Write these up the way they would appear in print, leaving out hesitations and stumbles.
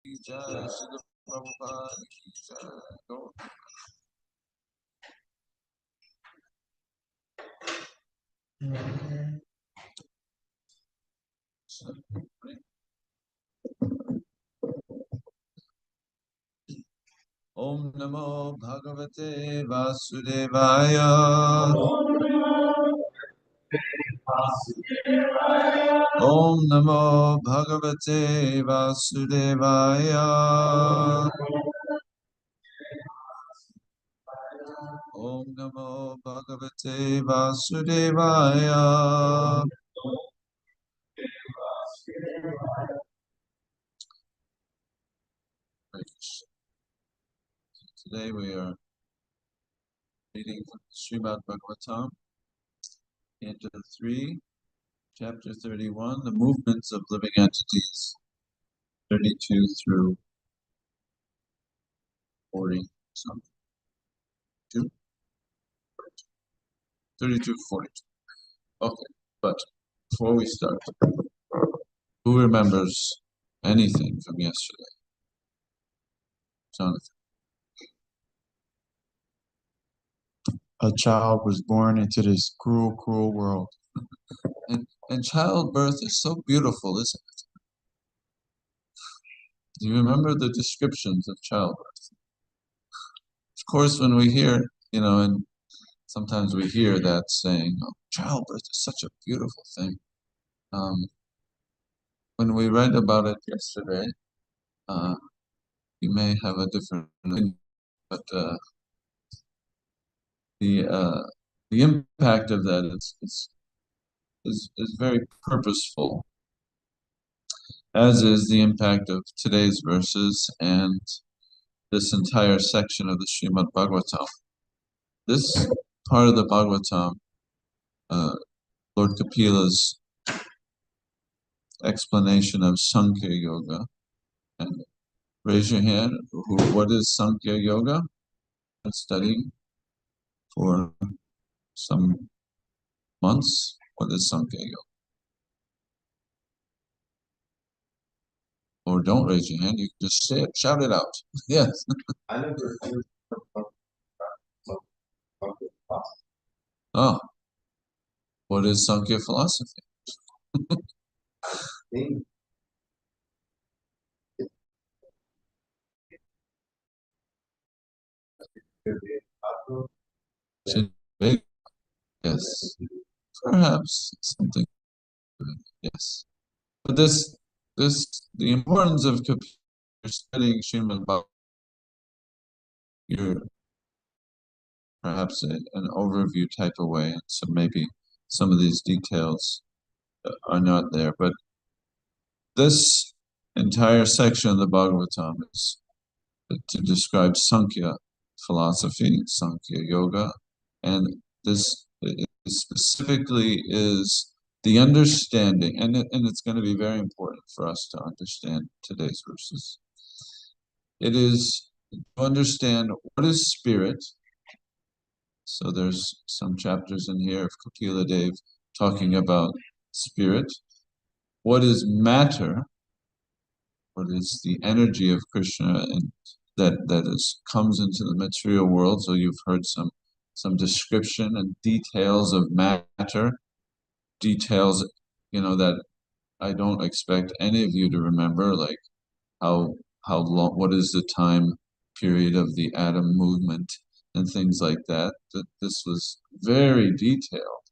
Jai Srila Prabhupada ki Jai. Go. Om Namo Bhagavate Vasudevaya. Om Namo Bhagavate Vasudevaya. Om Namo Bhagavate Vasudevaya. Today we are reading from Srimad Bhagavatam, Canto 3, Chapter 31, the movements of living entities, 32 through 40 something. 32, 42. Okay, but before we start, who remembers anything from yesterday? Jonathan. A child was born into this cruel, cruel world. And childbirth is so beautiful, isn't it? Do you remember the descriptions of childbirth? Of course, when we hear, and sometimes we hear that saying, oh, childbirth is such a beautiful thing. When we read about it yesterday, you may have a different opinion, but the impact of that is very purposeful, as is the impact of today's verses and this entire section of the Srimad Bhagavatam. This part of the Bhagavatam, Lord Kapila's explanation of Sankhya Yoga, and raise your hand, what is Sankhya Yoga? Been studying for some months. What is Sankhya Yoga? Or don't raise your hand, you can just say it, shout it out. Yes. I never heard of Oh, what is Sankhya philosophy? Yes, perhaps something. Yes, but the importance of studying Srimad Bhagavatam, you're perhaps an overview type of way, and so maybe some of these details are not there. But this entire section of the Bhagavatam is to describe Sankhya philosophy, Sankhya Yoga, and this specifically is the understanding, and it's going to be very important for us to understand today's verses. It is to understand what is spirit. So there's some chapters in here of Kapila Dev talking about spirit. What is matter? What is the energy of Krishna and that comes into the material world? So you've heard some description and details of matter, details that I don't expect any of you to remember, like how long, what is the time period of the atom movement and things like that. That this was very detailed.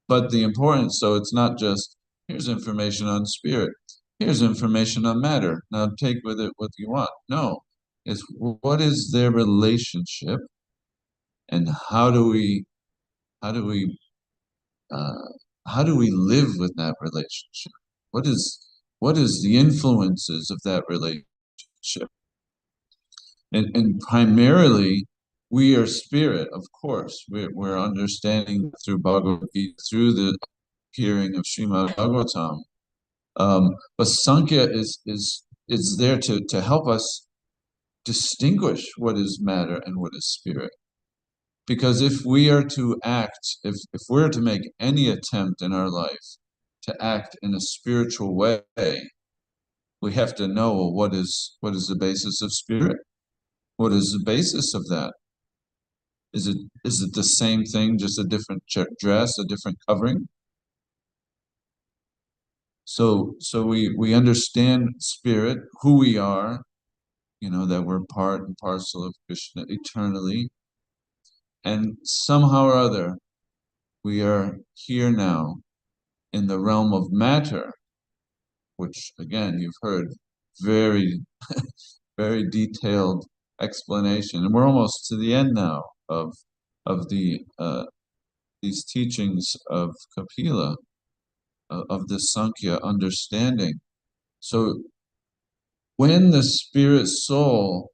But the importance, so it's not just here's information on spirit, here's information on matter. Now take with it what you want. No, it's what is their relationship, and how do we how do we live with that relationship? What is the influences of that relationship? And primarily, we are spirit, of course. We're understanding through Bhagavad Gita, through the hearing of Srimad Bhagavatam. But Sankhya is there to help us distinguish what is matter and what is spirit. Because if we are to act, if we're to make any attempt in our life to act in a spiritual way, we have to know, well, what is the basis of spirit? What is the basis of that? Is it the same thing, just a different dress, a different covering? So we understand spirit, who we are, that we're part and parcel of Krishna eternally, and somehow or other we are here now in the realm of matter, which again you've heard very very detailed explanation, and we're almost to the end now of these teachings of Kapila, of the Sankhya understanding. So when the spirit soul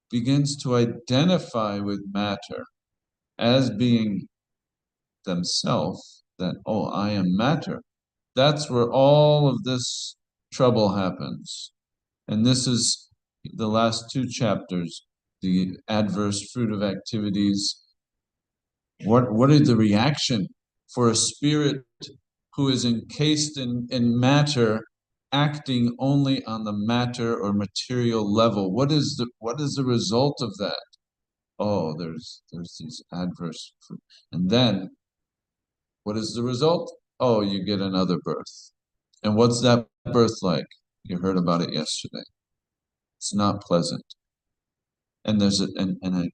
begins to identify with matter as being themselves, that, oh, I am matter, that's where all of this trouble happens. And this is the last two chapters, the adverse fruit of activities. What is the reaction for a spirit who is encased in matter, acting only on the matter or material level? What is the result of that? Oh, there's these adverse fruit. And then what is the result? Oh, you get another birth. And what's that birth like? You heard about it yesterday. It's not pleasant. And there's again and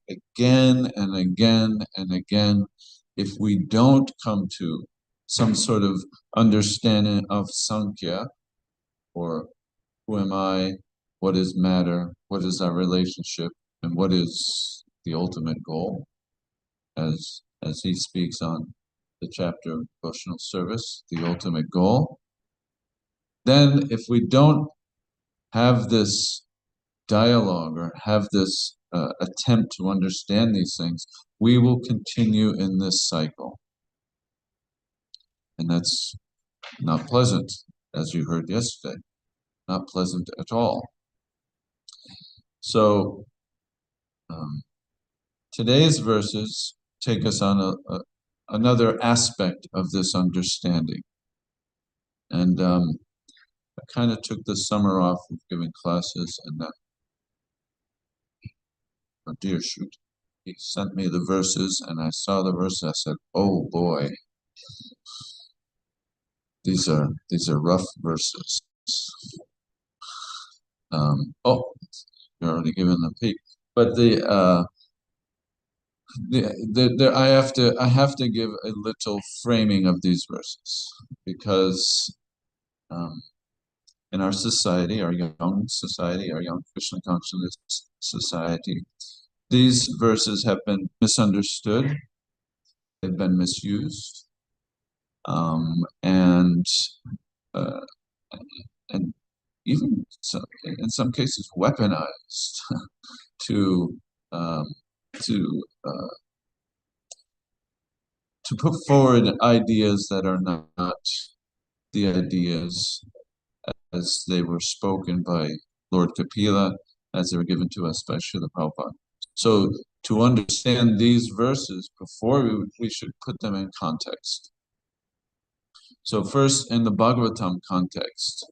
again and again, if we don't come to some sort of understanding of Sankhya, or who am I, what is matter, what is our relationship, and what is the ultimate goal, as he speaks on the chapter of devotional service, the ultimate goal, then if we don't have this dialogue or have this attempt to understand these things, we will continue in this cycle. And that's not pleasant, as you heard yesterday. Not pleasant at all. So today's verses take us on another aspect of this understanding. And I kind of took the summer off of giving classes, and oh dear shoot, he sent me the verses, and I saw the verses. I said, "Oh boy, these are rough verses." Oh, you're already given the peek, but I have to give a little framing of these verses, because in our society, our young society, our young Krishna consciousness society, these verses have been misunderstood, they've been misused, and even in some cases weaponized to um, to to put forward ideas that are not the ideas as they were spoken by Lord Kapila, as they were given to us by Srila Prabhupada. So to understand these verses before we should put them in context. So first, in the Bhagavatam context.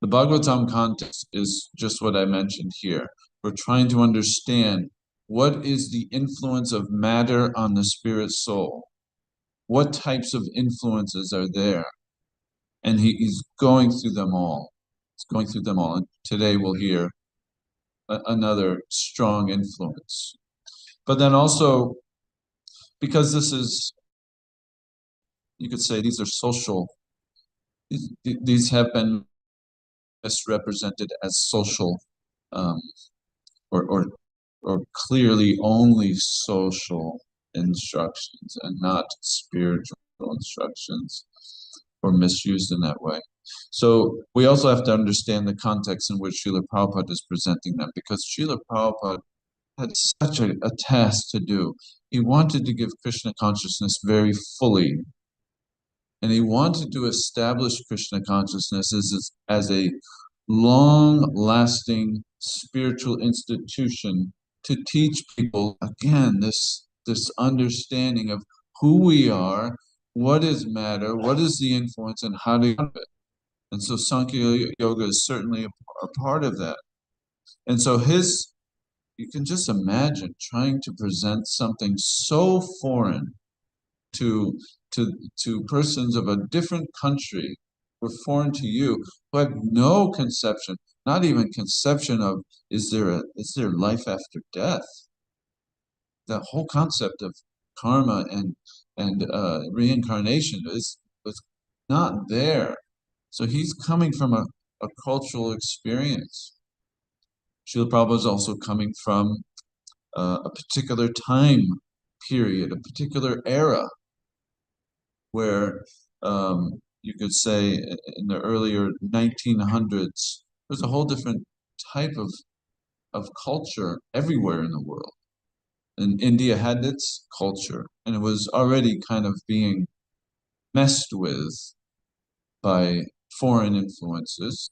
The Bhagavatam context is just what I mentioned here. We're trying to understand what is the influence of matter on the spirit soul. What types of influences are there? And he's going through them all. He's going through them all. And today we'll hear another strong influence. But then also, because this is, you could say these are social, these have been misrepresented as social, or clearly only social instructions and not spiritual instructions, or misused in that way. So we also have to understand the context in which Srila Prabhupada is presenting them, because Srila Prabhupada had such a task to do. He wanted to give Krishna consciousness very fully, and he wanted to establish Krishna consciousness as a long-lasting spiritual institution to teach people, again, this understanding of who we are, what is matter, what is the influence, and how to get it. And so Sankhya Yoga is certainly a part of that. And so you can just imagine trying to present something so foreign to to to persons of a different country who are foreign to you, who have no conception, not even conception of is there life after death? The whole concept of karma and reincarnation was not there. So he's coming from a cultural experience. Srila Prabhupada is also coming from a particular time period, a particular era, where you could say in the earlier 1900s, there's a whole different type of culture everywhere in the world. And India had its culture, and it was already kind of being messed with by foreign influences.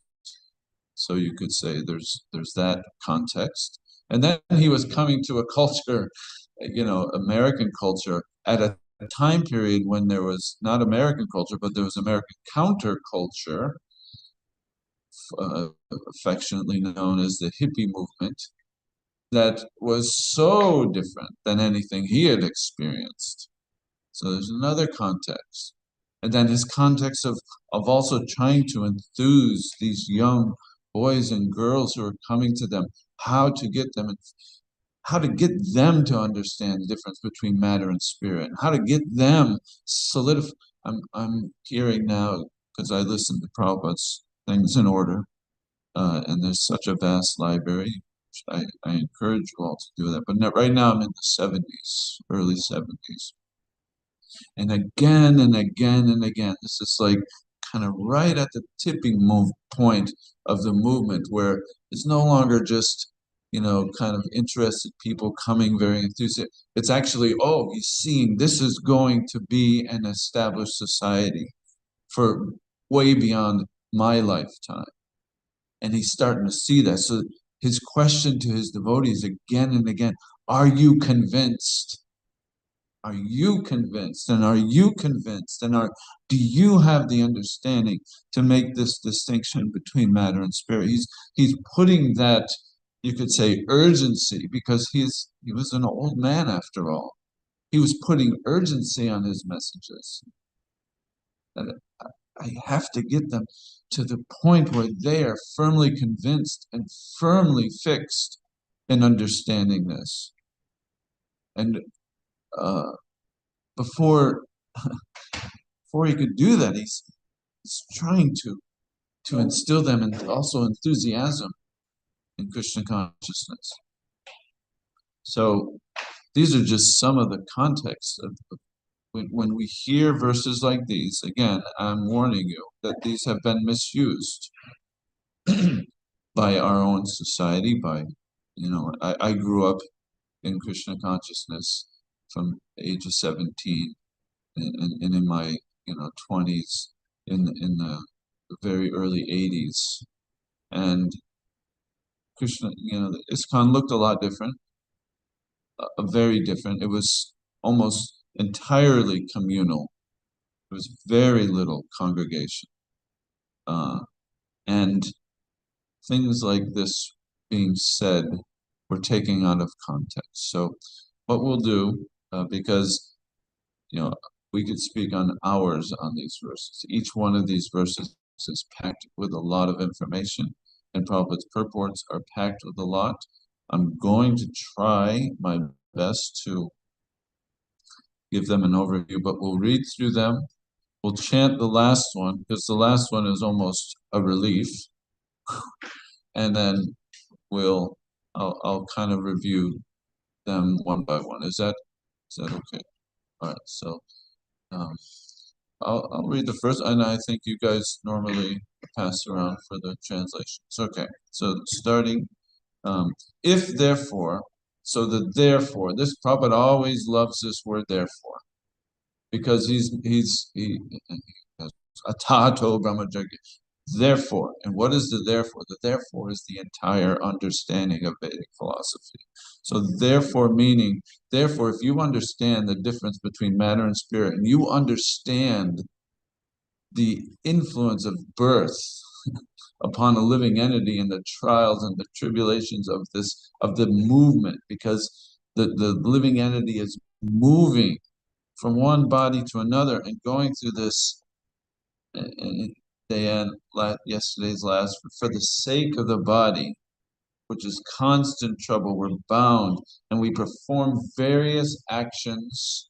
So you could say there's that context. And then he was coming to a culture, American culture, at a time period when there was not American culture, but there was American counterculture, affectionately known as the hippie movement, that was so different than anything he had experienced. So there's another context. And then his context of also trying to enthuse these young boys and girls who are coming to them, how to get them to understand the difference between matter and spirit, and how to get them solidify. I'm hearing now, because I listen to Prabhupada's things in order, and there's such a vast library. I encourage you all to do that. But right now I'm in the 70s, early 70s. And again and again and again, this is like kind of right at the tipping point of the movement, where it's no longer just, kind of interested people coming very enthusiastic. It's actually, oh, he's seeing this is going to be an established society for way beyond my lifetime. And he's starting to see that. So his question to his devotees again and again, are you convinced? Are you convinced? And are you convinced? And do you have the understanding to make this distinction between matter and spirit? He's putting that, you could say, urgency, because he was an old man after all. He was putting urgency on his messages. That I have to get them to the point where they are firmly convinced and firmly fixed in understanding this. And before he could do that, he's trying to instill them and also enthusiasm in Krishna consciousness. So these are just some of the context of when we hear verses like these. Again, I'm warning you that these have been misused by our own society. I grew up in Krishna consciousness from the age of 17, and in my 20s, in the very early 80s, and Krishna, the ISKCON looked a lot different, very different. It was almost entirely communal. There was very little congregation, and things like this being said were taken out of context. So, what we'll do, because we could speak on hours on these verses. Each one of these verses is packed with a lot of information, and Prabhupada's purports are packed with a lot. I'm going to try my best to give them an overview, but we'll read through them. We'll chant the last one, because the last one is almost a relief. And then I'll kind of review them one by one. Is that okay? All right, so I'll read the first, and I think you guys normally pass around for the translations. Okay, so starting, if therefore, so the therefore, this Prabhupada always loves this word therefore, because he has atato brahmajagya. Therefore, and what is the therefore? The therefore is the entire understanding of Vedic philosophy. So therefore meaning, if you understand the difference between matter and spirit, and you understand the influence of birth upon a living entity and the trials and the tribulations of the movement, because the living entity is moving from one body to another and going through this, and yesterday's last, for the sake of the body, which is constant trouble, we're bound, and we perform various actions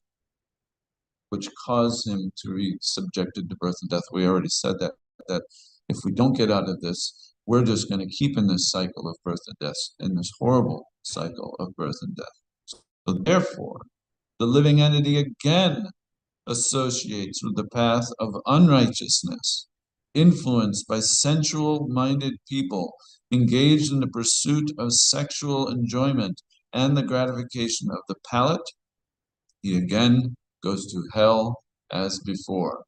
which cause him to be subjected to birth and death. We already said that if we don't get out of this, we're just going to keep in this cycle of birth and death, in this horrible cycle of birth and death. So therefore, the living entity again associates with the path of unrighteousness, influenced by sensual-minded people, engaged in the pursuit of sexual enjoyment and the gratification of the palate. He again goes to hell as before.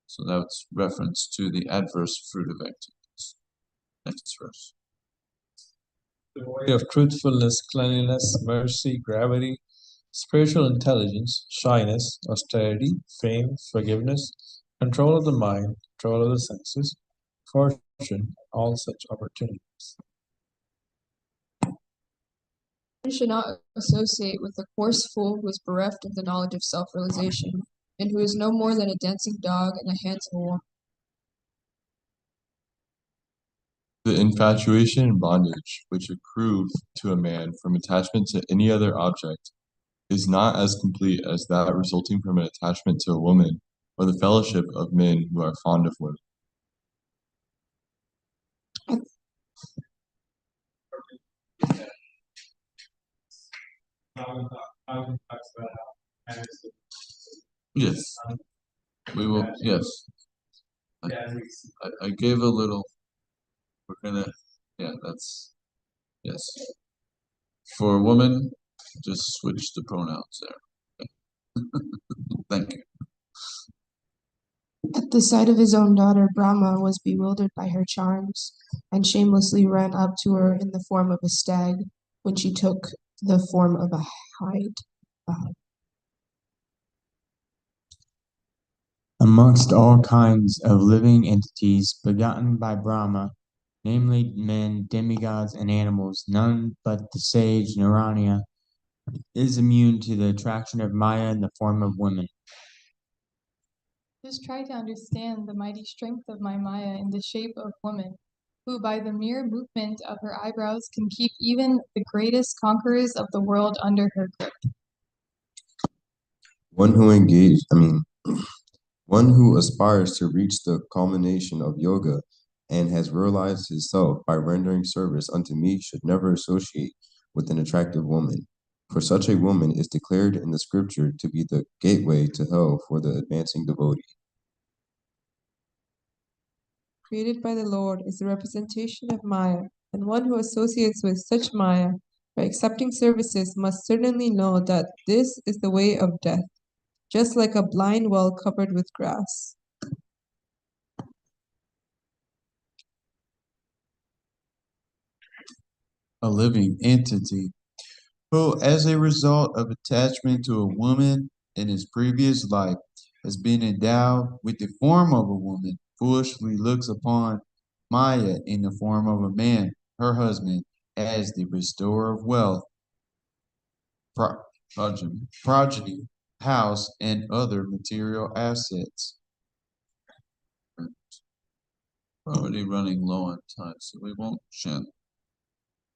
So that's reference to the adverse fruit of activities. Next verse. The way of truthfulness, cleanliness, mercy, gravity, spiritual intelligence, shyness, austerity, fame, forgiveness, control of the mind, control of the senses, fortune, all such opportunities. One should not associate with a coarse fool who is bereft of the knowledge of self-realization, and who is no more than a dancing dog in the hands of a woman. The infatuation and bondage which accrue to a man from attachment to any other object is not as complete as that resulting from an attachment to a woman or the fellowship of men who are fond of women. Yes, we will. Yes, I gave a little. We're gonna. Yeah, that's yes. For a woman, just switch the pronouns there. Okay. Thank you. At the sight of his own daughter, Brahma was bewildered by her charms, and shamelessly ran up to her in the form of a stag, when she took the form of a hind. Amongst all kinds of living entities begotten by Brahma, namely men, demigods, and animals, none but the sage Narayana is immune to the attraction of Maya in the form of women. Just try to understand the mighty strength of my Maya in the shape of woman, who by the mere movement of her eyebrows can keep even the greatest conquerors of the world under her grip. One who aspires to reach the culmination of yoga and has realized his self by rendering service unto me should never associate with an attractive woman. For such a woman is declared in the scripture to be the gateway to hell for the advancing devotee. Created by the Lord is the representation of Maya, and one who associates with such Maya by accepting services must certainly know that this is the way of death, just like a blind well covered with grass. A living entity who, as a result of attachment to a woman in his previous life, has been endowed with the form of a woman, foolishly looks upon Maya in the form of a man, her husband, as the restorer of wealth, progeny, house, and other material assets. We're already running low on time, so we won't chant.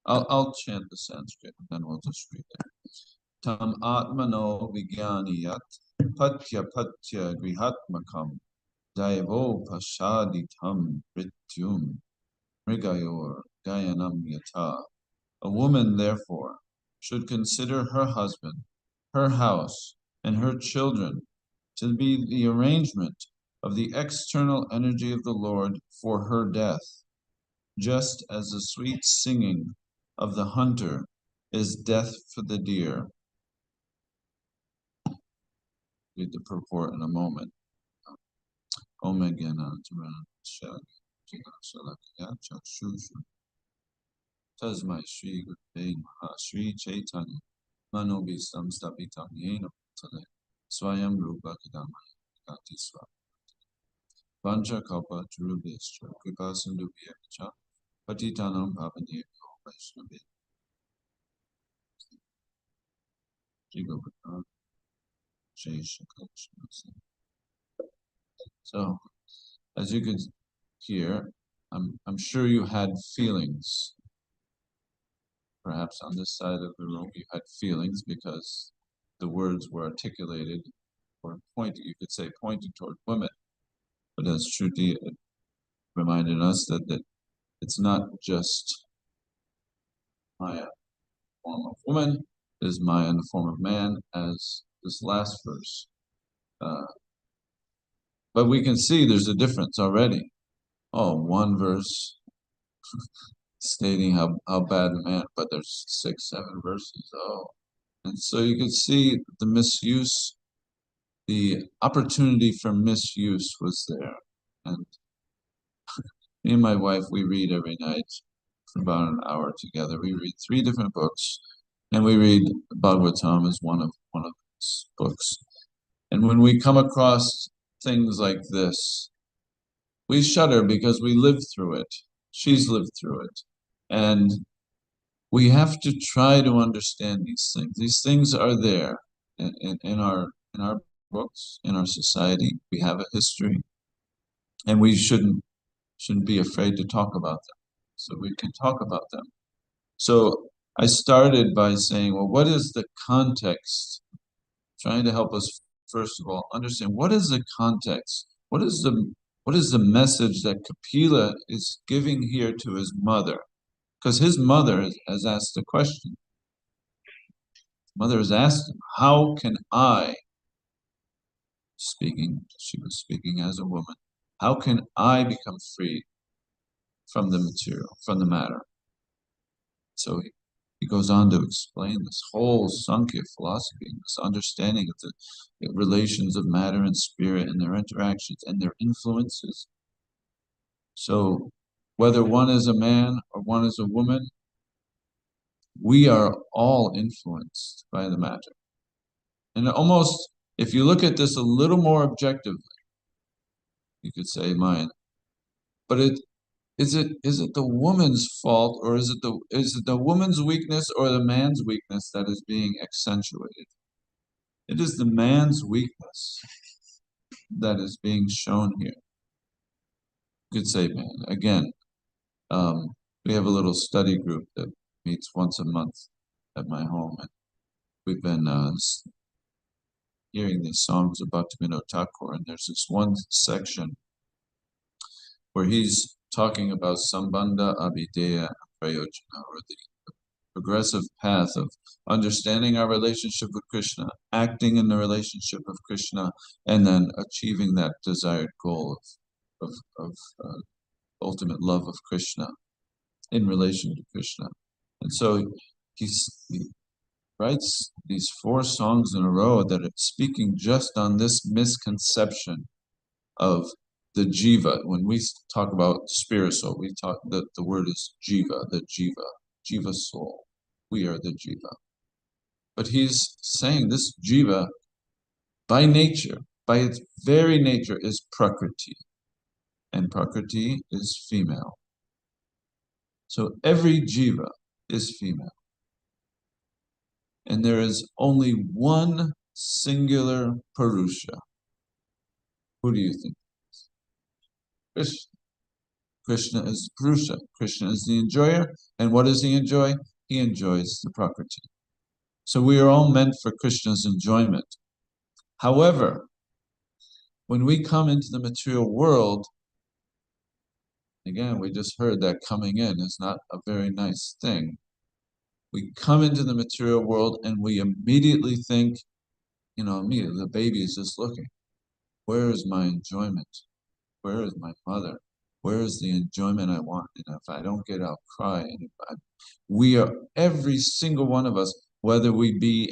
I'll chant the Sanskrit, and then we'll just read it. Tam atmano vijnaniyat patya patya grihatmakam daivo pasaditam prityum mrigayor gayanam yata. A woman, therefore, should consider her husband, her house, and her children to be the arrangement of the external energy of the Lord for her death, just as the sweet singing of the hunter is death for the deer. Read the purport in a moment. Omegana Tasmai Shri Gurve Maha Shri Chaitanya Manobistam Stapitam Yena Putale Swayam Rupa Kadamaya Gati Swa. Vancha kalpa churubhishcha kripa sindhubhya patitanam pavanebhyo vaishnavebhyo. So, as you could hear, I'm sure you had feelings. Perhaps on this side of the room you had feelings because the words were articulated or pointed, you could say pointed toward women. But as Shruti reminded us that it's not just Maya form of woman, it is Maya in the form of man, as this last verse. But we can see there's a difference already. Oh, one verse stating how bad man, but there's 6, 7 verses. Oh, and so you can see the misuse, the opportunity for misuse was there. And me and my wife, we read every night for about an hour together. We read 3 different books, and we read Bhagavatam as one of those books. And when we come across things like this, we shudder because we lived through it. She's lived through it. And we have to try to understand these things. These things are there in our books, in our society. We have a history, and we shouldn't be afraid to talk about them. So we can talk about them. So I started by saying, well, what is the context? Trying to help us first of all understand what is the context. What is the message that Kapila is giving here to his mother? Because his mother has asked the question. Mother has asked him, how can I, she was speaking as a woman, how can I become free from the material, from the matter? So he goes on to explain this whole Sankhya philosophy, this understanding of the relations of matter and spirit and their interactions and their influences. So whether one is a man or one is a woman, we are all influenced by the matter. And almost, if you look at this a little more objectively, you could say mine. But is it the woman's fault, or is it the woman's weakness or the man's weakness that is being accentuated? It is the man's weakness that is being shown here. You could say man. Again, we have a little study group that meets once a month at my home, and we've been hearing these songs about Bhaktivinoda Thakur, and there's this one section where he's talking about Sambandha Abhideya Prayojana, or the progressive path of understanding our relationship with Krishna, acting in the relationship of Krishna, and then achieving that desired goal of ultimate love of Krishna in relation to Krishna. And so he writes these 4 songs in a row that are speaking just on this misconception of the jiva. When we talk about spirit soul, we talk that the word is jiva, the jiva soul. We are the jiva. But he's saying this jiva, by nature, by its very nature, is prakriti. And prakriti is female. So every jiva is female. And there is only one singular Purusha. Who do you think? Krishna. Krishna is Purusha. Krishna is the enjoyer. And what does he enjoy? He enjoys the Prakriti. So we are all meant for Krishna's enjoyment. However, when we come into the material world, again, we just heard that coming in is not a very nice thing. We come into the material world and we immediately think, immediately the baby is just looking. Where is my enjoyment? Where is my mother? Where is the enjoyment I want? And if I don't get it, I'll cry. And we are, every single one of us, whether we be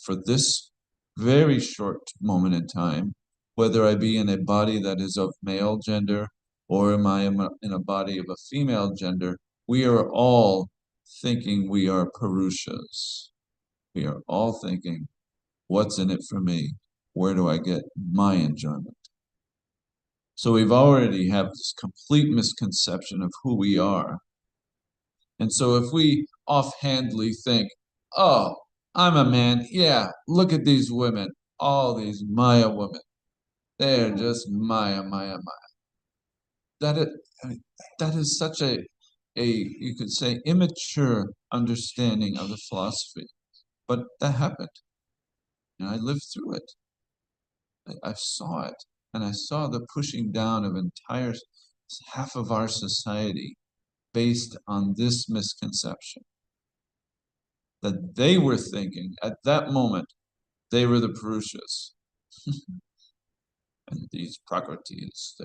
for this very short moment in time, whether I be in a body that is of male gender, or am I in a body of a female gender, we are all thinking we are Purushas. We are all thinking, what's in it for me? Where do I get my enjoyment? So we've already have this complete misconception of who we are. And so if we offhandedly think, oh, I'm a man, yeah, look at these women, all these Maya women. They're just Maya, Maya, Maya. That is, I mean, that is such a you could say immature understanding of the philosophy. But that happened. And I lived through it. I saw it. And I saw the pushing down of entire half of our society based on this misconception. That they were thinking at that moment they were the Purushas. And these Prakritis,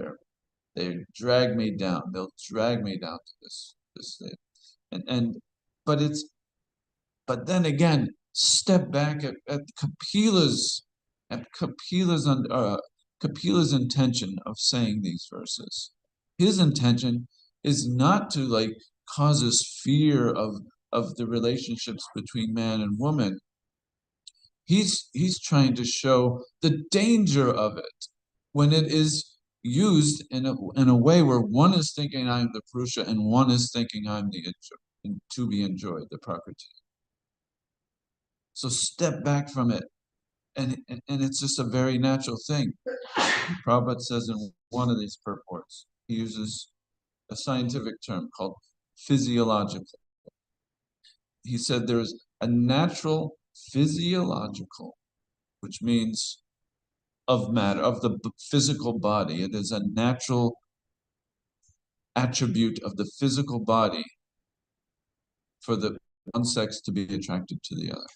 they drag me down. They'll drag me down to this state. And but it's but then again, step back at Kapila's intention of saying these verses. His intention is not to like cause us fear of the relationships between man and woman. He's trying to show the danger of it when it is used in a way where one is thinking I'm the Purusha and one is thinking I'm the to be enjoyed, the Prakriti. So step back from it. And it's just a very natural thing. Prabhupada says in one of these purports, he uses a scientific term called physiological. He said there's a natural physiological, which means of matter, of the physical body. It is a natural attribute of the physical body for the one sex to be attracted to the other.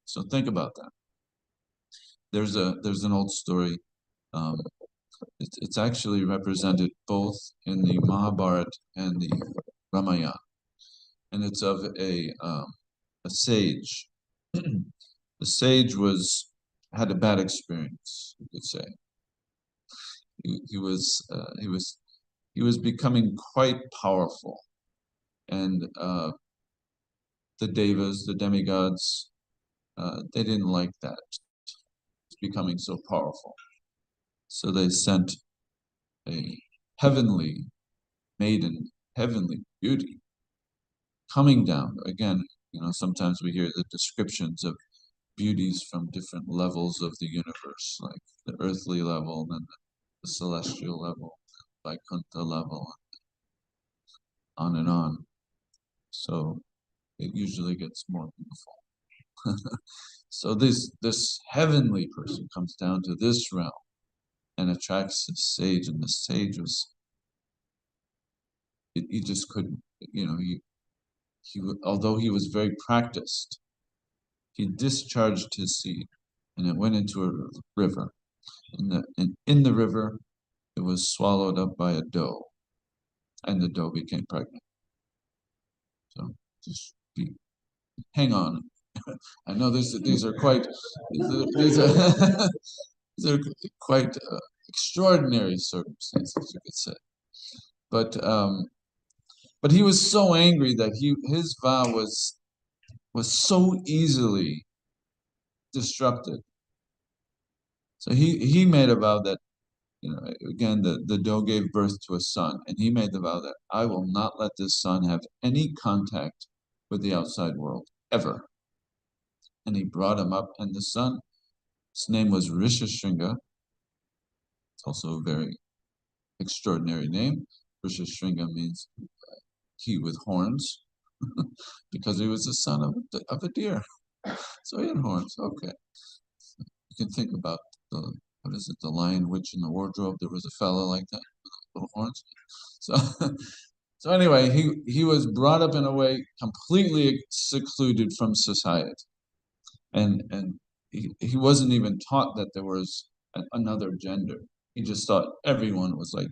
So think about that. There's an old story. It's actually represented both in the Mahabharata and the Ramayana, and it's of a sage. The sage had a bad experience, you could say. He was becoming quite powerful, and the devas, the demigods, they didn't like that. It's becoming so powerful, so they sent a heavenly maiden, heavenly beauty, coming down. Again, sometimes we hear the descriptions of beauties from different levels of the universe, like the earthly level, then the celestial level, Vaikuntha level, on and on. So it usually gets more beautiful. So this heavenly person comes down to this realm and attracts the sage, and the sage he just couldn't, although he was very practiced, he discharged his seed, and it went into a river. And in the river, it was swallowed up by a doe, and the doe became pregnant. So just hang on. I know these are quite these are these are quite extraordinary circumstances, you could say. But he was so angry that his vow was so easily disrupted. So he made a vow that, again, the doe gave birth to a son, and he made the vow that I will not let this son have any contact with the outside world, ever. And he brought him up, and the son, his name was Rishishringa. It's also a very extraordinary name. Rishishringa means he with horns, because he was the son of a deer. So he had horns. Okay. You can think about the Lion, Witch, in the Wardrobe. There was a fellow like that with little horns. So, so anyway, he was brought up in a way completely secluded from society, and he wasn't even taught that there was another gender. He just thought everyone was like,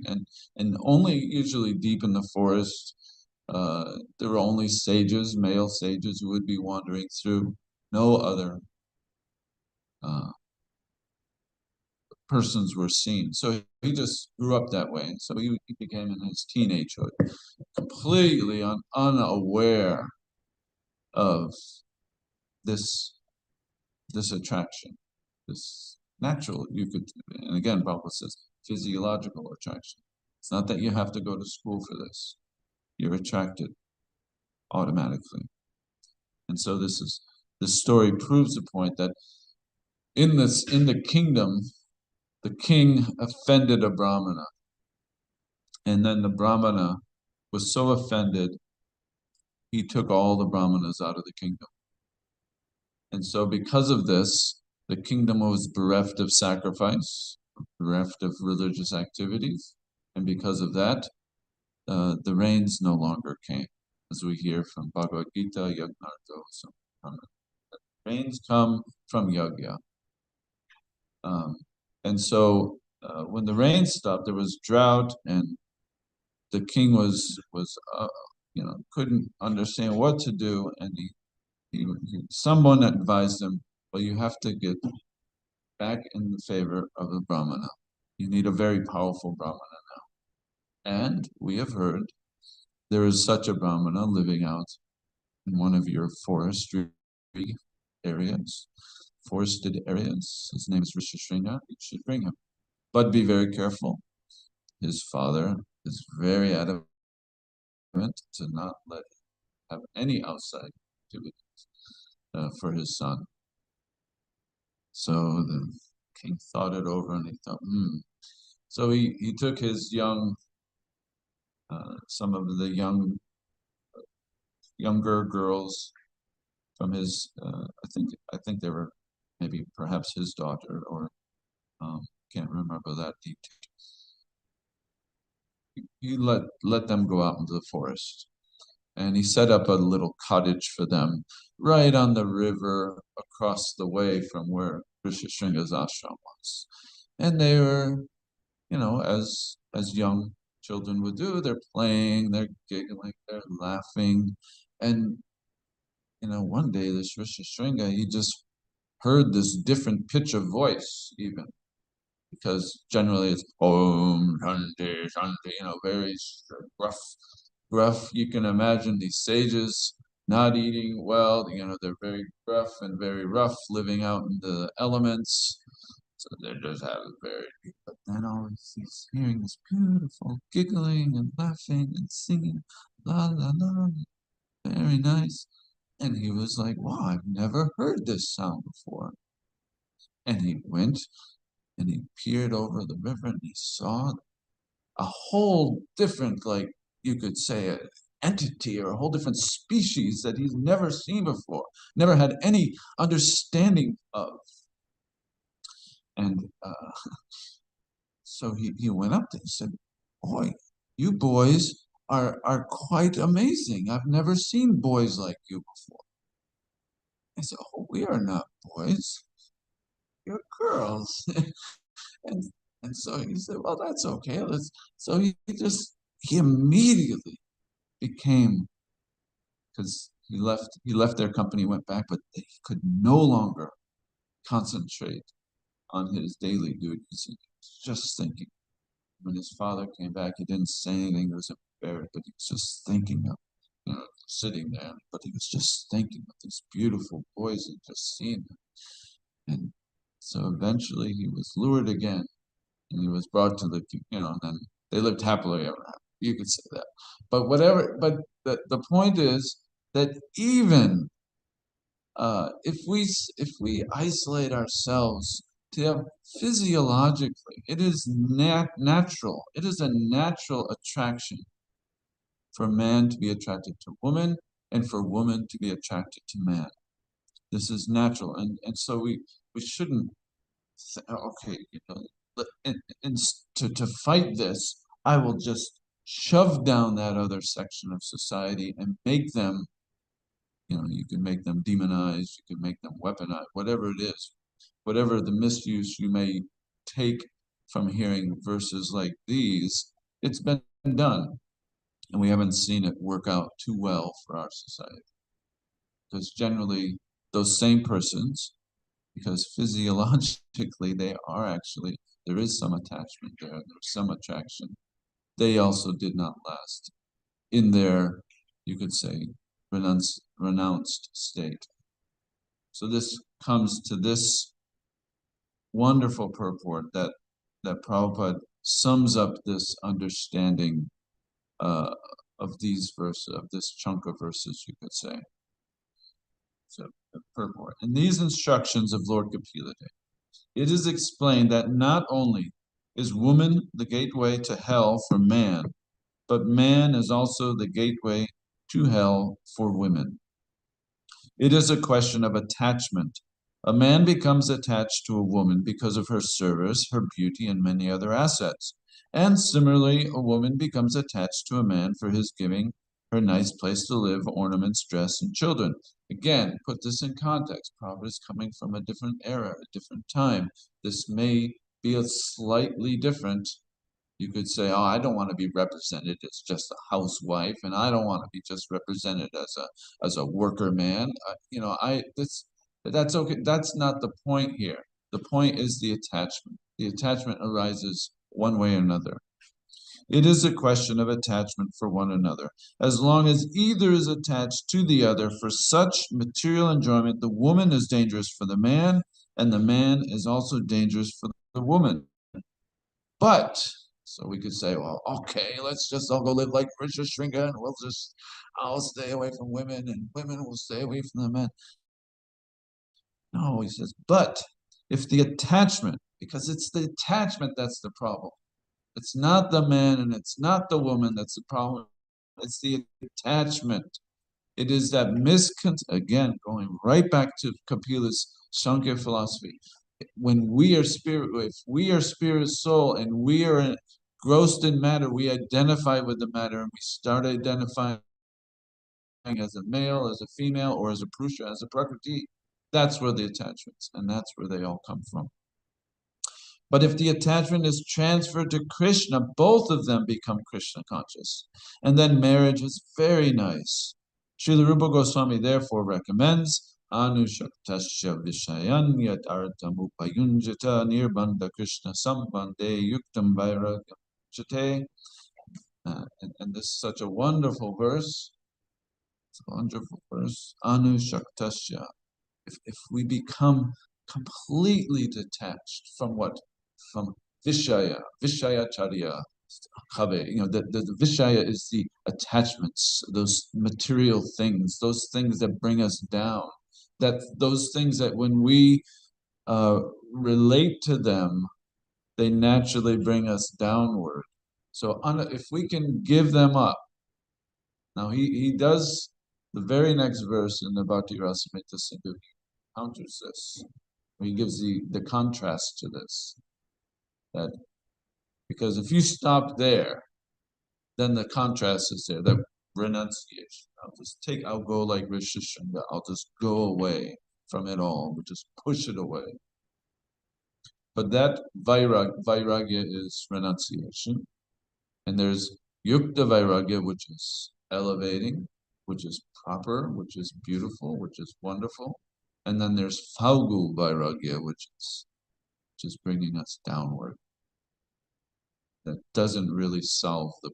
and only usually deep in the forest, there were only sages, male sages, who would be wandering through. No other persons were seen. So he just grew up that way. So he became in his teenagehood completely unaware of this attraction, this natural, and again, Prabhupada says, physiological attraction. It's not that you have to go to school for this. You're attracted automatically. And so this story proves the point that in the kingdom, the king offended a brahmana. And then the brahmana was so offended, he took all the brahmanas out of the kingdom. And so because of this, the kingdom was bereft of sacrifice, bereft of religious activities. And because of that, the rains no longer came. As we hear from Bhagavad Gita, Yagnarto. So, rains come from Yagya. And so when the rain stopped, there was drought, and the king was couldn't understand what to do, and someone advised him, well, you have to get back in the favor of the brahmana. You need a very powerful brahmana now. And we have heard there is such a brahmana living out in one of your forested areas. His name is Rishishringa. You should bring him. But be very careful. His father is very adamant to not let him have any outside activities for his son. So the king thought it over, and he thought, So he took his some of the younger girls from his, I think they were maybe perhaps his daughter, or can't remember that detail. He let them go out into the forest, and he set up a little cottage for them right on the river across the way from where Rishishringa's ashram was. And they were, as young children would do, they're playing, they're giggling, they're laughing. And, one day this Rishishringa, he just heard this different pitch of voice even. Because generally it's Om Shanti Shanti, very gruff. You can imagine these sages not eating well. They're very gruff and very rough, living out in the elements. So they just have a very deep. But then always he's hearing this beautiful giggling and laughing and singing, la la la, very nice. And he was like, wow, I've never heard this sound before. And he went and he peered over the river, and he saw a whole different, like you could say, an entity or a whole different species that he's never seen before, never had any understanding of. And so he went up to him and said, boy, you boys are quite amazing. I've never seen boys like you before. I said, oh, we are not boys. You're girls. And so he said, well, that's okay. So he immediately became, because he left their company, went back, but he could no longer concentrate on his daily duties. He was just thinking. When his father came back, he didn't say anything. He was embarrassed, but he was just thinking of, sitting there. But he was just thinking of these beautiful boys he'd just seen. And so eventually he was lured again, and he was brought to the, and then they lived happily ever after. You could say that. But whatever, but the point is that even if we isolate ourselves to physiologically, it is natural. It is a natural attraction for man to be attracted to woman, and for woman to be attracted to man. This is natural, and so we shouldn't say, okay, and to fight this, I will just shove down that other section of society and make them, you can make them demonized, you can make them weaponized, whatever it is, whatever the misuse you may take from hearing verses like these, it's been done. And we haven't seen it work out too well for our society. Because generally, those same persons, because physiologically there is some attachment there's some attraction, they also did not last in their, you could say, renounced state. So this comes to this wonderful purport that Prabhupada sums up this understanding of these verses, of this chunk of verses, you could say. So, purport. In these instructions of Lord Kapila Dev, it is explained that not only is woman the gateway to hell for man, but man is also the gateway to hell for women. It is a question of attachment. A man becomes attached to a woman because of her service, her beauty, and many other assets. And similarly, a woman becomes attached to a man for his giving her nice place to live, ornaments, dress, and children. Again, put this in context. Prabhupada is coming from a different era, a different time. This may be a slightly different. You could say, oh, I don't want to be represented as just a housewife, and I don't want to be just represented as a worker man. That's okay. That's not the point here. The point is the attachment. The attachment arises one way or another. It is a question of attachment for one another. As long as either is attached to the other for such material enjoyment, the woman is dangerous for the man, and the man is also dangerous for the woman. But, so we could say, well, okay, let's just all go live like Risha Shringa, and I'll stay away from women, and women will stay away from the men. No, he says, but if the attachment, because it's the attachment that's the problem. It's not the man and it's not the woman that's the problem. It's the attachment. It is that again, going right back to Kapila's Sankhya philosophy. When we are spirit, if we are spirit soul and we are engrossed in matter, we identify with the matter and we start identifying as a male, as a female, or as a Purusha, as a Prakriti. That's where the attachments, and that's where they all come from. But if the attachment is transferred to Krishna, both of them become Krishna conscious. And then marriage is very nice. Srila Rupa Goswami therefore recommends Anushaktasya Vishayan Yat Artam Upayunjata Nirbandha Krishna Sambande Yuktam Vairagyam Chate. And this is such a wonderful verse. It's a wonderful verse. Anushaktasya. If we become completely detached from what? From Vishaya, Vishayacharya, the Vishaya is the attachments, those material things, those things that bring us down, those things that when we relate to them, they naturally bring us downward. So if we can give them up, now he does the very next verse in the Bhakti Rasamrita Sindhu, he counters this. He gives the contrast to this. That because if you stop there, then the contrast is there, that renunciation. I'll go like Rishishanga, I'll just go away from it all, we'll just push it away. But that vairagya is renunciation. And there's yukta vairagya, which is elevating, which is proper, which is beautiful, which is wonderful. And then there's falgu vairagya, which is bringing us downward. That doesn't really solve the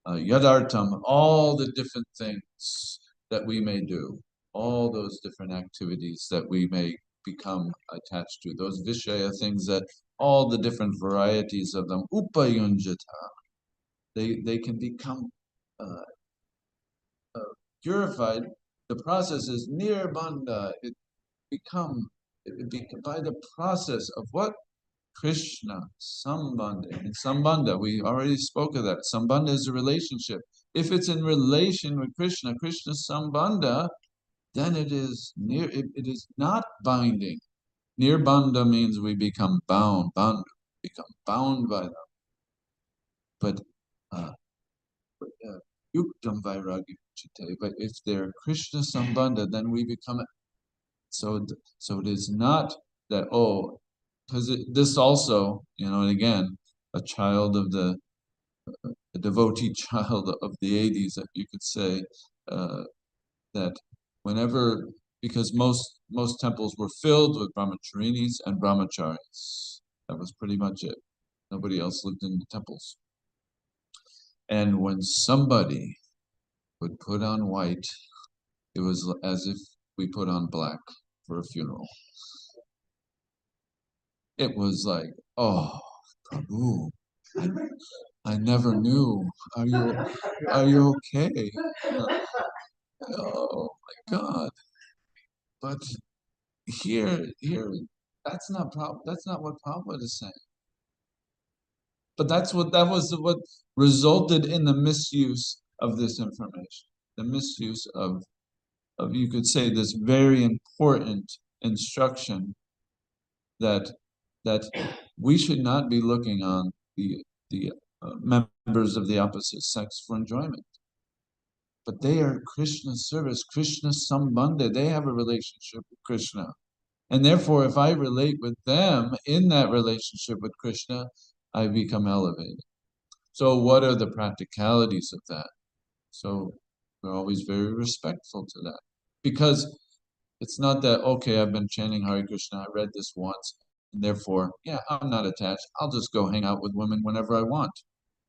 problem. Yadartam, all the different things that we may do, all those different activities that we may become attached to, those Vishaya things, that all the different varieties of them, upayunjata, they can become purified. The process is nirbandha. By the process of what? Krishna, Sambandha. And Sambandha, we already spoke of that. Sambandha is a relationship. If it's in relation with Krishna, Krishna Sambandha, then it is not binding. Nirbandha means we become bound, become bound by them. But yuktam vairagya chite. But if they're Krishna Sambandha, then we become. So it is not that, because this also, and again, a child of a devotee child of the 80s, that you could say, that whenever, because most temples were filled with brahmacharinis and brahmacharis. That was pretty much it. Nobody else lived in the temples. And when somebody would put on white, it was as if we put on black for a funeral. It was like, Oh, Prabhu, I never knew. Are you okay? Oh my God. But here, that's not that's not what Prabhupada is saying. But that was what resulted in the misuse of this information. The misuse of you could say this very important instruction that that we should not be looking on the members of the opposite sex for enjoyment. But they are Krishna service, Krishna Sambandha. They have a relationship with Krishna. And therefore, if I relate with them in that relationship with Krishna, I become elevated. So what are the practicalities of that? So we're always very respectful to that. Because it's not that, okay, I've been chanting Hare Krishna, I read this once, and therefore, yeah, I'm not attached. I'll just go hang out with women whenever I want.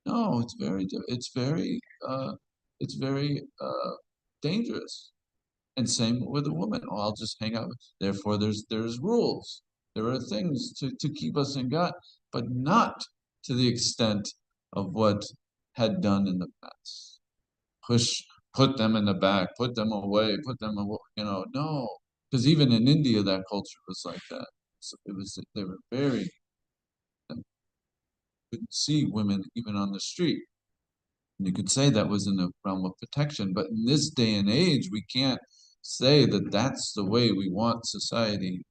No, it's very dangerous. And same with a woman. Oh, I'll just hang out. Therefore, there's rules. There are things to keep us in God, but not to the extent of what had done in the past. Put them in the back, put them away, put them away. No, because even in India, that culture was like that. So they were very couldn't see women even on the street. And you could say that was in the realm of protection, but in this day and age, we can't say that that's the way we want society.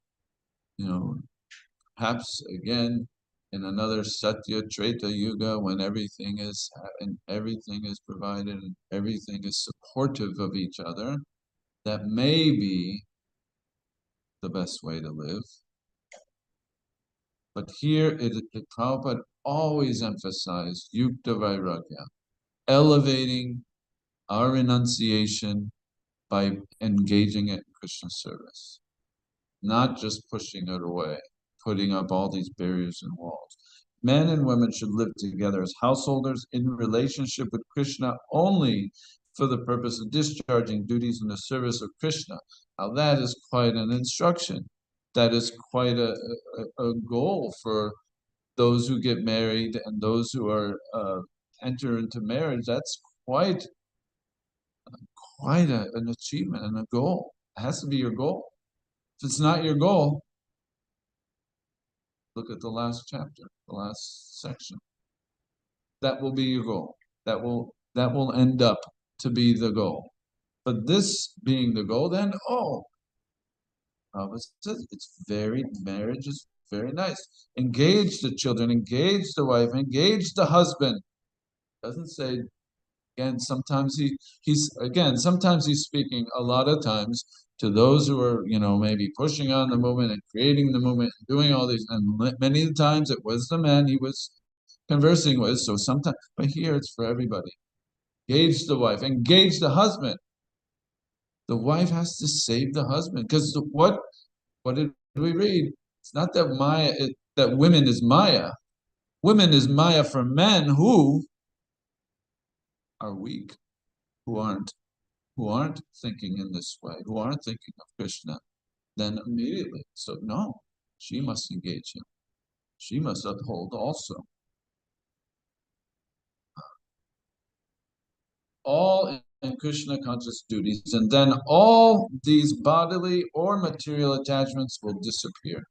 Perhaps again in another Satya Treta Yuga when everything is provided and everything is supportive of each other, that may be the best way to live. But here, Prabhupada always emphasized Yukta Vairagya, elevating our renunciation by engaging it in Krishna service, not just pushing it away, putting up all these barriers and walls. Men and women should live together as householders in relationship with Krishna only for the purpose of discharging duties in the service of Krishna. Now that is quite an instruction. That is quite a goal for those who get married and those who are enter into marriage. That's quite an achievement and a goal. It has to be your goal. If it's not your goal, look at the last chapter, the last section. That will be your goal. That will end up to be the goal. But this being the goal, then Prabhupada says marriage is very nice. Engage the children, engage the wife, engage the husband. Doesn't say again. Sometimes sometimes he's speaking a lot of times to those who are maybe pushing on the movement and creating the movement, and doing all these. And many times it was the men he was conversing with. So sometimes, but here it's for everybody. Engage the wife, engage the husband. The wife has to save the husband because what did we read? It's not that that women is Maya. Women is Maya for men who are weak, who aren't thinking in this way, who aren't thinking of Krishna. Then immediately, so no, she must engage him. She must uphold also. All in Krishna conscious duties, and then all these bodily or material attachments will disappear.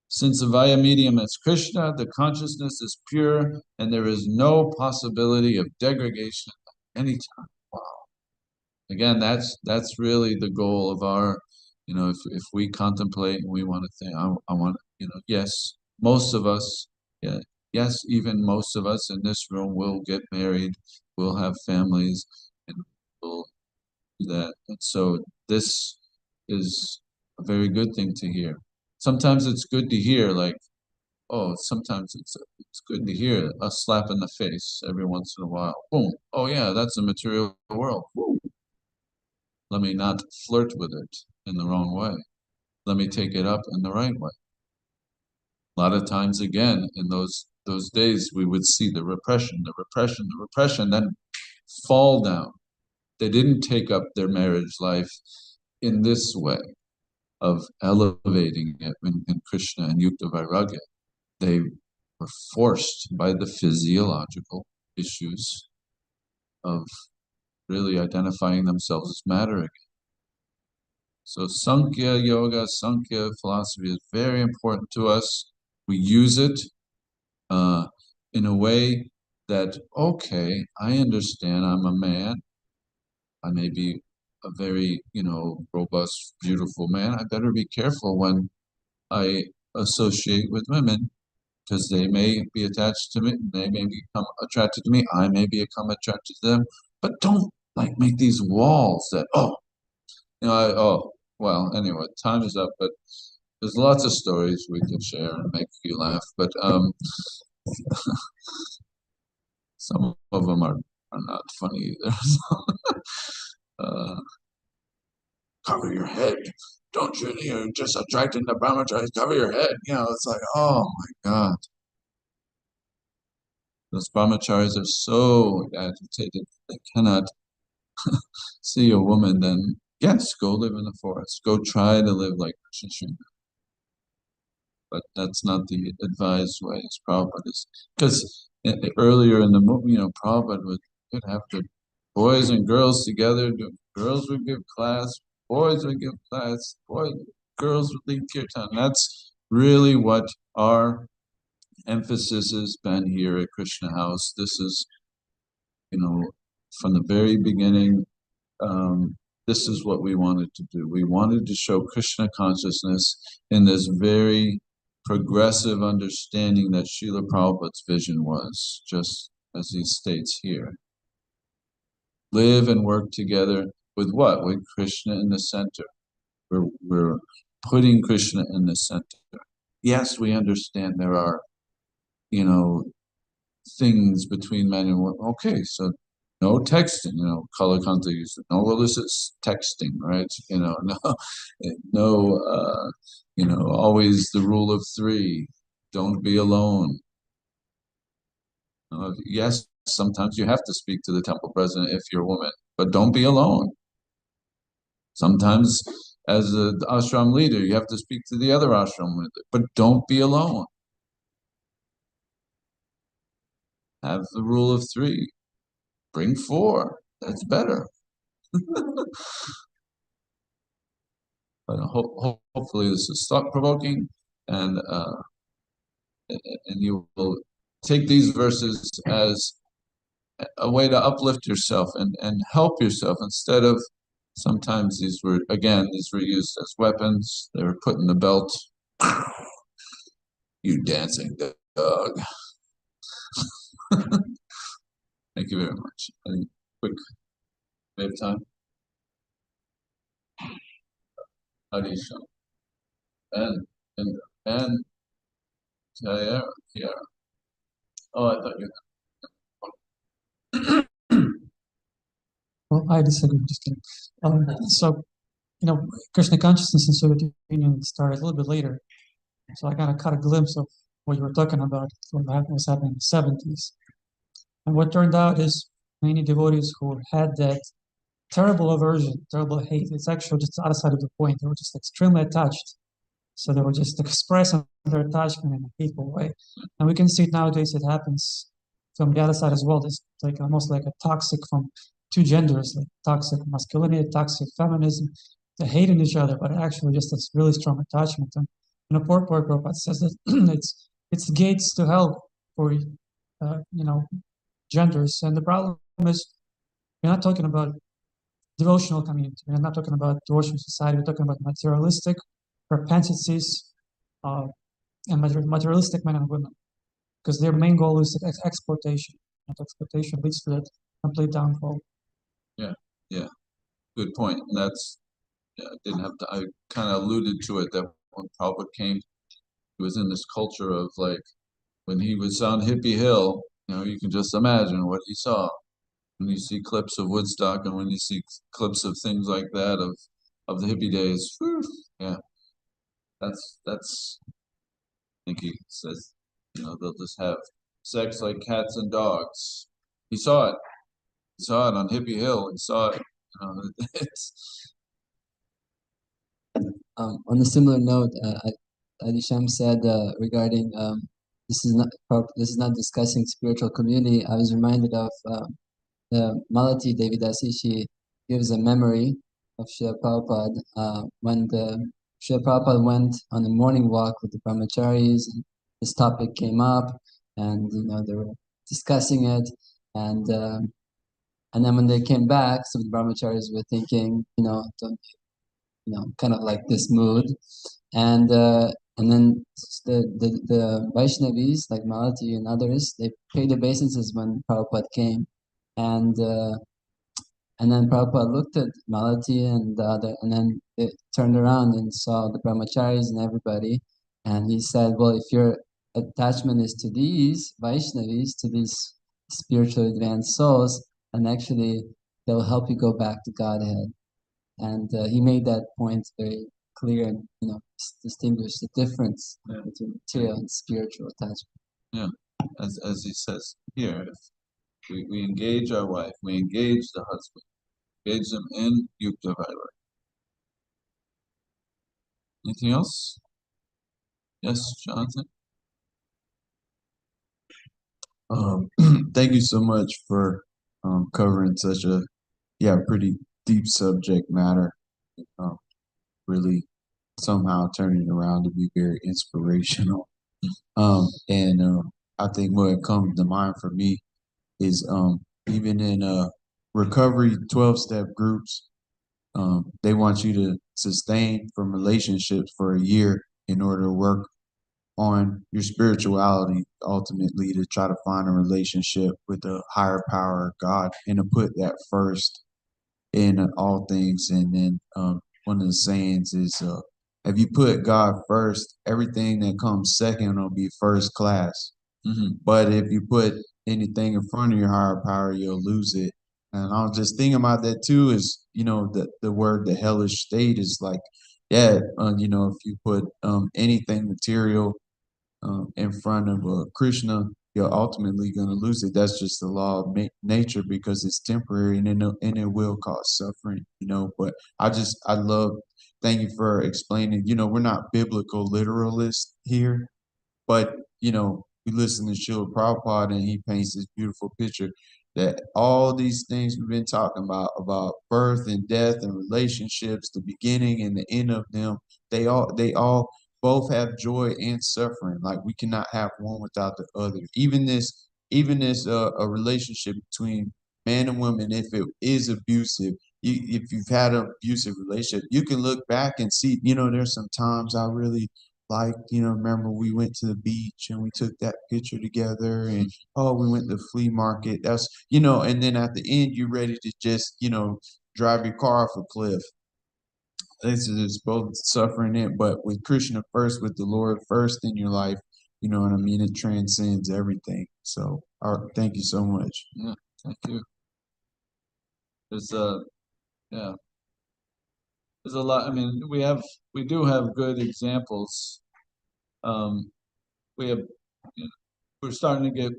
Since the via medium is Krishna, the consciousness is pure, and there is no possibility of degradation at any time. Wow. Again, that's really the goal of our, if we contemplate and we want to think, I want, yes, most of us, yeah, yes, even most of us in this room will get married, will have families, and will do that. And so this is a very good thing to hear. Sometimes it's good to hear, like, sometimes it's good to hear a slap in the face every once in a while. Boom. Oh yeah, that's the material world. Woo. Let me not flirt with it in the wrong way. Let me take it up in the right way. A lot of times, again, in those days, we would see the repression, then fall down. They didn't take up their marriage life in this way of elevating it in Krishna and Yukta Vairagya. they were forced by the physiological issues of really identifying themselves as matter again. So Sankhya yoga, Sankhya philosophy is very important to us. We use it in a way that, okay, I understand I'm a man. I may be a very, robust, beautiful man. I better be careful when I associate with women because they may be attached to me. They may become attracted to me. I may become attracted to them. But don't like make these walls that, well, anyway, time is up, but there's lots of stories we can share and make you laugh. But some of them are not funny either. uh, cover your head. Don't you? You're just attracting the brahmacharis. Cover your head. It's like, oh my God. Those brahmacharis are so agitated. They cannot see a woman. Then, yes, go live in the forest. Go try to live like Krishna. But that's not the advised way, as Prabhupada is. Because earlier in the movie, Prabhupada would have the boys and girls together. Girls would give class, boys would give class, girls would lead kirtan. That's really what our emphasis has been here at Krishna House. This is, from the very beginning, this is what we wanted to do. We wanted to show Krishna consciousness in this very progressive understanding that Srila Prabhupada's vision was, just as he states here. Live and work together with what? With Krishna in the center. We're putting Krishna in the center. Yes, we understand there are, things between men and women. Okay, so no texting, Kalakanta used it. No illicit texting, right? Always the rule of three. Don't be alone. Yes, sometimes you have to speak to the temple president if you're a woman, but don't be alone. Sometimes, as the ashram leader, you have to speak to the other ashram leader, but don't be alone. Have the rule of three. Bring four. That's better. But hopefully this is thought-provoking, and you will take these verses as a way to uplift yourself and help yourself instead of sometimes these were used as weapons. They were put in the belt. You dancing dog. Thank you very much. Any quick, we have time? Adisha. And Tiara. Oh, I thought you. Well, I disagree. Just kidding. So, Krishna consciousness and Soviet Union started a little bit later. So I kind of caught a glimpse of what you were talking about, what was happening in the 70s. And what turned out is many devotees who had that terrible aversion, terrible hate, it's actually just the other side of the point. They were just extremely attached. So they were just expressing their attachment in a hateful way. And we can see it nowadays, it happens from the other side as well. It's like almost like a toxic from two genders, like toxic masculinity, toxic feminism. They hating each other, but actually just this really strong attachment. And Port Prabhupada says that it's gates to hell for genders. And the problem is we're not talking about devotional community. We're not talking about devotional society. We're talking about materialistic propensities and materialistic men and women, because their main goal is exploitation. And exploitation leads to that complete downfall. Yeah, good point. And that's I kind of alluded to it that when Prabhupada came, he was in this culture of like when he was on Hippie Hill. You can just imagine what he saw when you see clips of Woodstock and when you see clips of things like that of the hippie days. Whew, yeah, that's. I think he says, they'll just have sex like cats and dogs. He saw it. He saw it on Hippie Hill. He saw it. It's On a similar note, Adisham said regarding this is not discussing spiritual community. I was reminded of the Malati Devidasi. She gives a memory of Srila Prabhupada when the Srila Prabhupada went on a morning walk with the brahmacharis, and this topic came up, and they were discussing it, and then when they came back, some of the brahmacharis were thinking, kind of like this mood, and then the Vaishnavis like Malati and others, they paid obeisances when Prabhupada came, and then Prabhupada looked at Malati and the other, and then it turned around and saw the brahmacharis and everybody, and he said, "Well, if your attachment is to these Vaishnavis, to these spiritually advanced souls, and actually they'll help you go back to Godhead." And he made that point very clear and distinguished the difference between material and spiritual attachment. Yeah, as he says here, if we engage our wife, we engage the husband, engage them in Yukta Vaira. Anything else? Yes, Jonathan? Thank you so much for covering such a pretty deep subject matter. Really somehow turning around to be very inspirational. And I think what comes to mind for me is even in recovery 12-step groups, they want you to sustain from relationships for a year in order to work on your spirituality, ultimately to try to find a relationship with the higher power, God, and to put that first in all things. And then one of the sayings is, if you put God first, everything that comes second will be first class. But if you put anything in front of your higher power, you'll lose it. And I was just thinking about that too, is, the word, the hellish state is like, if you put anything material in front of Krishna, you're ultimately going to lose it. That's just the law of nature, because it's temporary, and it will cause suffering, But I love, thank you for explaining, we're not biblical literalists here, but, we listen to Srila Prabhupada, and he paints this beautiful picture that all these things we've been talking about birth and death and relationships, the beginning and the end of them, they all both have joy and suffering. Like, we cannot have one without the other. Even this a relationship between man and woman, if it is abusive, if you've had an abusive relationship, you can look back and see, there's some times I really like, remember we went to the beach and we took that picture together, and we went to the flea market. That's, and then at the end you're ready to just, drive your car off a cliff. It's both suffering it, but with Krishna first, with the Lord first in your life, you know what I mean? It transcends everything. So, thank you so much. Yeah, thank you. There's there's a lot. I mean, we do have good examples. We have, we're starting to get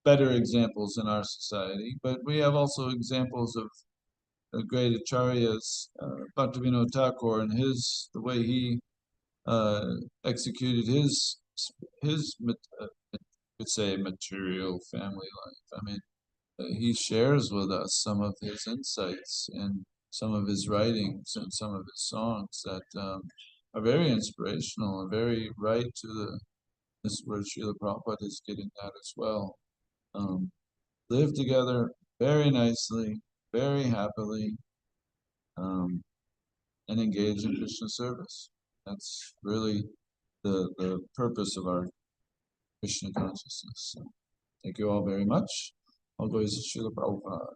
better examples in our society, but we have also examples of the great acharyas, Bhaktivinoda Thakur, and the way he executed his could say material family life. I mean, he shares with us some of his insights and some of his writings and some of his songs that are very inspirational and very right to this where Srila Prabhupada is getting at as well. Live together very nicely, very happily, and engage in Krishna service. That's really the purpose of our Krishna consciousness. So, thank you all very much. All glories to Srila Prabhupada.